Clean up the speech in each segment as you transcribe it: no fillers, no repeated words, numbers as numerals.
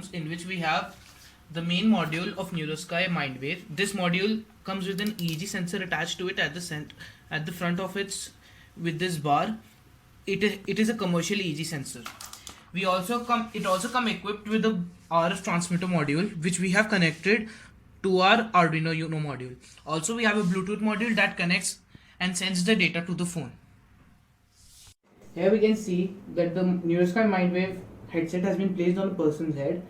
headphones in which we have the main module of NeuroSky Mindwave. This module comes with an EEG sensor attached to it at the front of its with this bar. It is a commercial EEG sensor. It also come equipped with a RF transmitter module which we have connected to our Arduino Uno module. Also we have a Bluetooth module that connects and sends the data to the phone. Here we can see that the NeuroSky Mindwave headset has been placed on a person's head.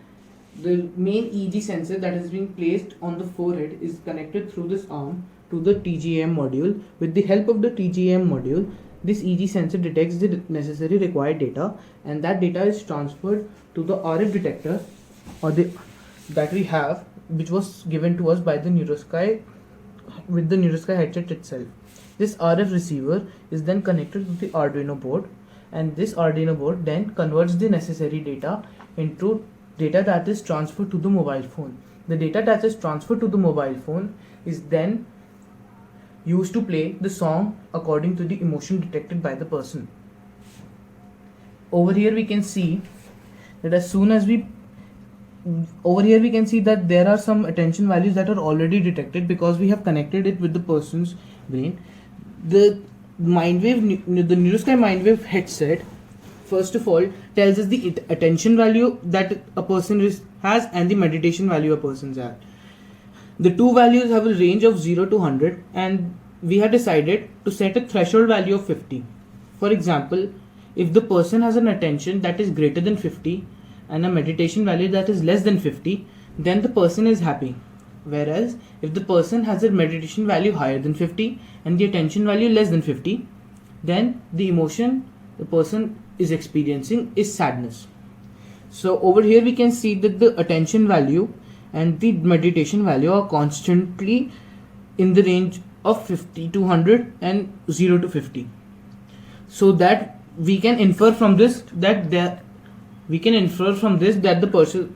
The main EEG sensor that has been placed on the forehead is connected through this arm to the TGM module. With the help of the TGM module, this EEG sensor detects the necessary required data, and that data is transferred to the RF detector that we have, which was given to us by the NeuroSky with the NeuroSky headset itself. This RF receiver is then connected to the Arduino board, and this Arduino board then converts the necessary data into data that is transferred to the mobile phone. The data that is transferred to the mobile phone is then used to play the song according to the emotion detected by the person. Over here we can see that we can see that there are some attention values that are already detected because we have connected it with the person's brain. The NeuroSky Mindwave headset first of all tells us the attention value that a person has and the meditation value a person has. The two values have a range of 0 to 100, and we have decided to set a threshold value of 50. For example, if the person has an attention that is greater than 50 and a meditation value that is less than 50, then the person is happy. Whereas if the person has a meditation value higher than 50 and the attention value less than 50, then the emotion the person is experiencing is sadness. So over here we can see that the attention value and the meditation value are constantly in the range of 50 to 100 and 0 to 50. So that we can infer from this that the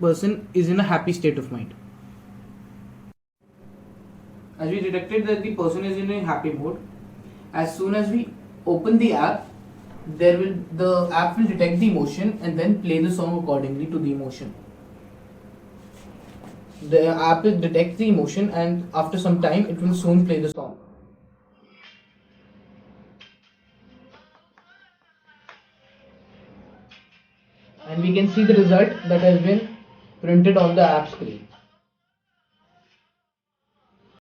person is in a happy state of mind. As we detected that the person is in a happy mode, as soon as we open the app, the app will detect the emotion and then play the song accordingly to the emotion. The app will detect the emotion, and after some time it will soon play the song. And we can see the result that has been printed on the app screen.